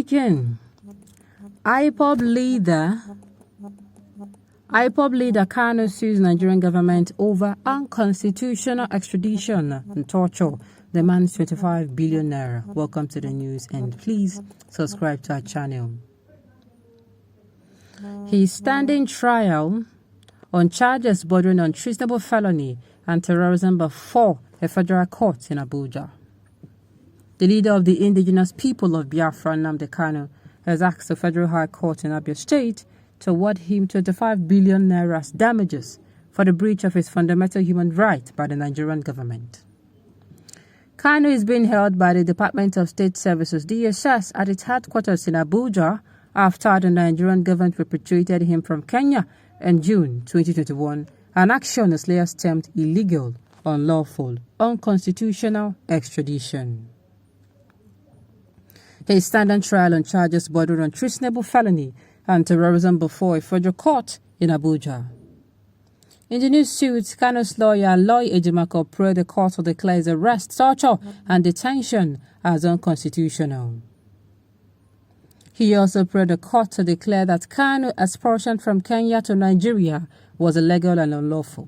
speaking. IPOB leader Kanu sues Nigerian government over unconstitutional extradition and torture, demands 25 billion naira. Welcome to the news and please subscribe to our channel. He is standing trial on charges bordering on treasonable felony and terrorism before a federal court in Abuja. The leader of the indigenous people of Biafra, Nnamdi Kanu, has asked the Federal High Court in Abia State to award him 25 billion naira as damages for the breach of his fundamental human right by the Nigerian government. Kanu is being held by the Department of State Services (DSS) at its headquarters in Abuja after the Nigerian government repatriated him from Kenya in June 2021, an action his lawyers termed illegal, unlawful, unconstitutional extradition. He is standing trial on charges bordering on treasonable felony and terrorism before a federal court in Abuja. In the new suit, Kanu's lawyer, Aloy Ejimako, prayed the court to declare his arrest, torture, and detention as unconstitutional. He also prayed the court to declare that Kanu's expulsion from Kenya to Nigeria was illegal and unlawful.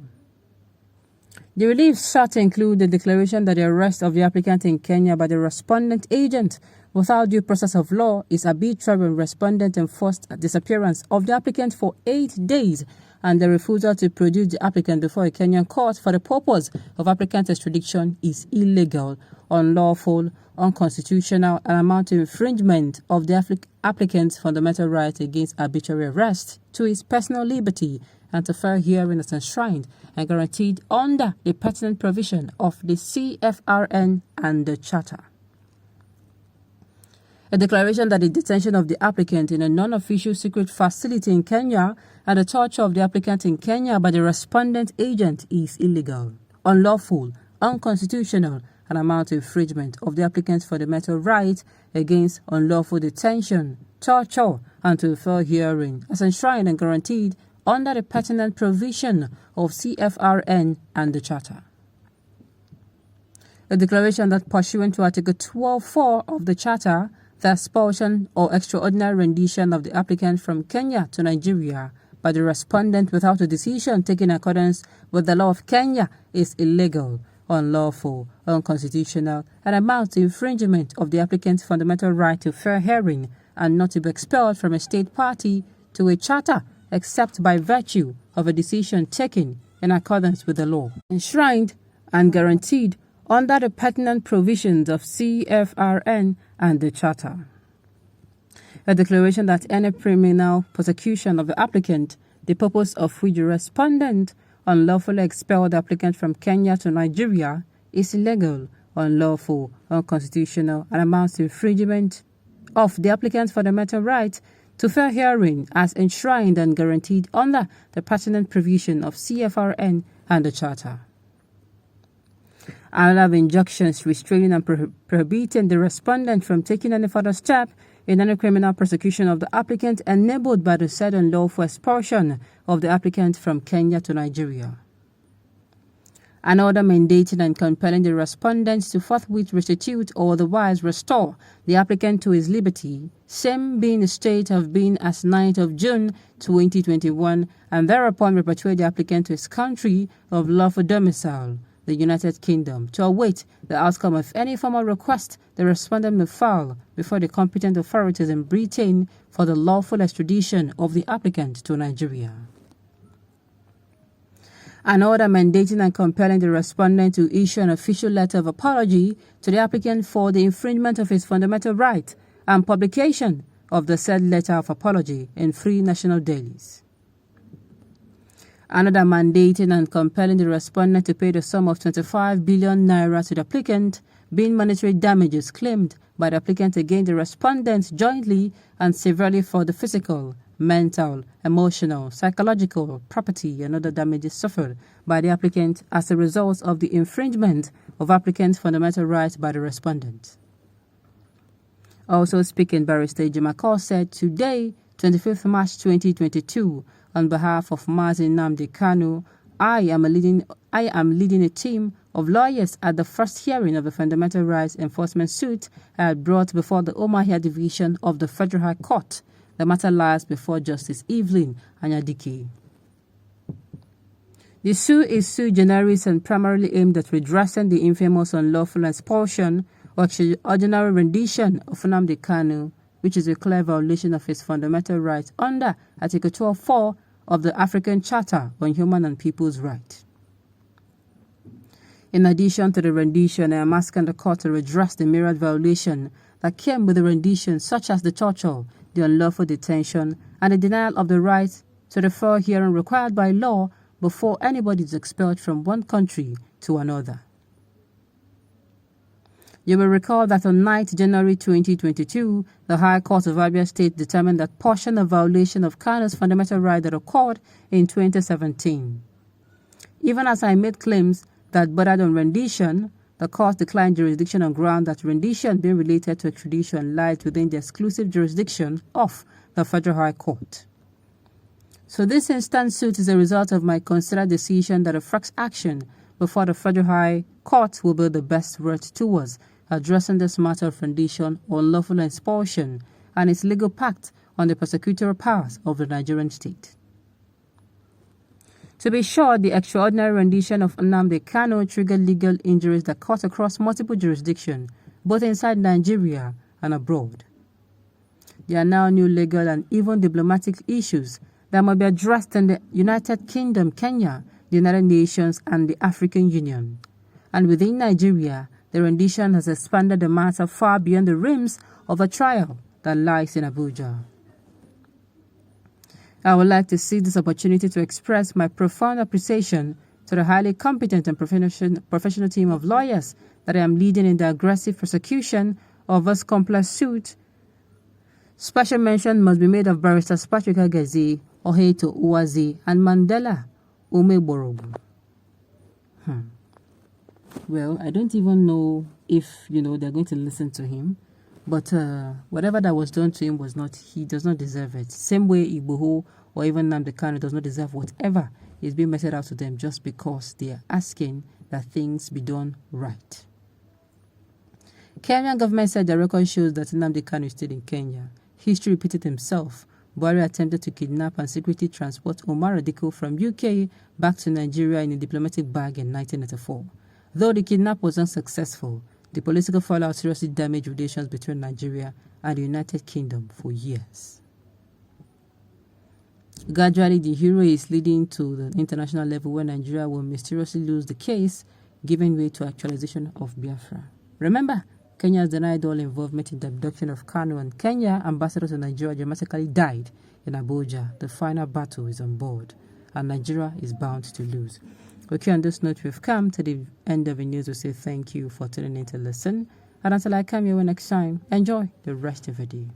The relief sought include the declaration that the arrest of the applicant in Kenya by the respondent agent without due process of law is arbitrary when respondent enforced disappearance of the applicant for 8 days and the refusal to produce the applicant before a Kenyan court for the purpose of applicant extradition is illegal, unlawful, unconstitutional, and amount to infringement of the applicant's fundamental right against arbitrary arrest to his personal liberty and to fair hearing as enshrined and guaranteed under the pertinent provision of the CFRN and the Charter. A declaration that the detention of the applicant in a non-official secret facility in Kenya and the torture of the applicant in Kenya by the respondent agent is illegal, unlawful, unconstitutional, and amount to infringement of the applicant's fundamental right against unlawful detention, torture, and to a fair hearing as enshrined and guaranteed under the pertinent provision of CFRN and the Charter. A declaration that pursuant to Article 12.4 of the Charter, the expulsion or extraordinary rendition of the applicant from Kenya to Nigeria by the respondent without a decision taken in accordance with the law of Kenya is illegal, unlawful, unconstitutional, and amounts to infringement of the applicant's fundamental right to fair hearing and not to be expelled from a state party to a charter except by virtue of a decision taken in accordance with the law, enshrined and guaranteed under the pertinent provisions of CFRN and the Charter. A declaration that any criminal prosecution of the applicant, the purpose of which the respondent unlawfully expelled the applicant from Kenya to Nigeria, is illegal, unlawful, unconstitutional, and amounts to infringement of the applicant's fundamental right to fair hearing as enshrined and guaranteed under the pertinent provision of CFRN and the Charter. Another injunctions restraining and prohibiting the respondent from taking any further step in any criminal prosecution of the applicant enabled by the said unlawful expulsion of the applicant from Kenya to Nigeria. An order mandating and compelling the respondent to forthwith restitute or otherwise restore the applicant to his liberty, same being the state of being as 9th of June 2021, and thereupon repatriate the applicant to his country of lawful domicile, the United Kingdom, to await the outcome of any formal request the respondent may file before the competent authorities in Britain for the lawful extradition of the applicant to Nigeria. An order mandating and compelling the respondent to issue an official letter of apology to the applicant for the infringement of his fundamental right and publication of the said letter of apology in free national dailies. Another mandating and compelling the respondent to pay the sum of 25 billion naira to the applicant, being monetary damages claimed by the applicant against the respondent jointly and severally for the physical, mental, emotional, psychological, property, and other damages suffered by the applicant as a result of the infringement of applicant's fundamental rights by the respondent. Also speaking, Barrister Ejimako said today, 25th March 2022, on behalf of Nnamdi Kanu, I am leading a team of lawyers at the first hearing of the fundamental rights enforcement suit I had brought before the Omahia Division of the Federal High Court. The matter lies before Justice Evelyn Anyadike. The suit is sui generis and primarily aimed at redressing the infamous unlawful expulsion or extraordinary rendition of Nnamdi Kanu, which is a clear violation of his fundamental rights under Article 12.4 of the African Charter on Human and People's Rights. In addition to the rendition, I am asking the court to redress the myriad violation that came with the rendition, such as the torture, the unlawful detention, and the denial of the right to the fair hearing required by law before anybody is expelled from one country to another. You will recall that on 9th January 2022, the High Court of Abia State determined that portion of violation of Kanu's fundamental right that occurred in 2017. Even as I made claims that bordered on rendition, the court declined jurisdiction on ground that rendition being related to extradition lies within the exclusive jurisdiction of the Federal High Court. So this instant suit is a result of my considered decision that a FRAX action before the Federal High Court will be the best route towards addressing this matter of rendition or unlawful expulsion and its legal pact on the prosecutorial powers of the Nigerian state. To be sure, the extraordinary rendition of Nnamdi Kanu triggered legal injuries that cut across multiple jurisdictions, both inside Nigeria and abroad. There are now new legal and even diplomatic issues that must be addressed in the United Kingdom, Kenya, the United Nations, and the African Union. And within Nigeria, the rendition has expanded the matter far beyond the rims of a trial that lies in Abuja. I would like to seize this opportunity to express my profound appreciation to the highly competent and professional team of lawyers that I am leading in the aggressive prosecution of this complex suit. Special mention must be made of Barrister Patrick Agazi, Oheto Uwazi, and Mandela Umeborogu. Well, I don't even know if, they're going to listen to him. But whatever that was done to him he does not deserve it. Same way Igboho or even Nnamdi Kanu does not deserve whatever is being meted out to them just because they are asking that things be done right. Kenyan government said the record shows that Nnamdi Kanu is still in Kenya. History repeated himself. Buhari attempted to kidnap and secretly transport Omar Adiko from UK back to Nigeria in a diplomatic bag in 1994. Though the kidnap was unsuccessful, the political fallout seriously damaged relations between Nigeria and the United Kingdom for years. Gradually, the hero is leading to the international level where Nigeria will mysteriously lose the case, giving way to actualization of Biafra. Remember, Kenya has denied all involvement in the abduction of Kanu, and Kenya ambassador to Nigeria dramatically died in Abuja. The final battle is on board, and Nigeria is bound to lose. Okay, on this note, we've come to the end of the news. We say thank you for tuning in to listen. And until I come your way next time, enjoy the rest of the day.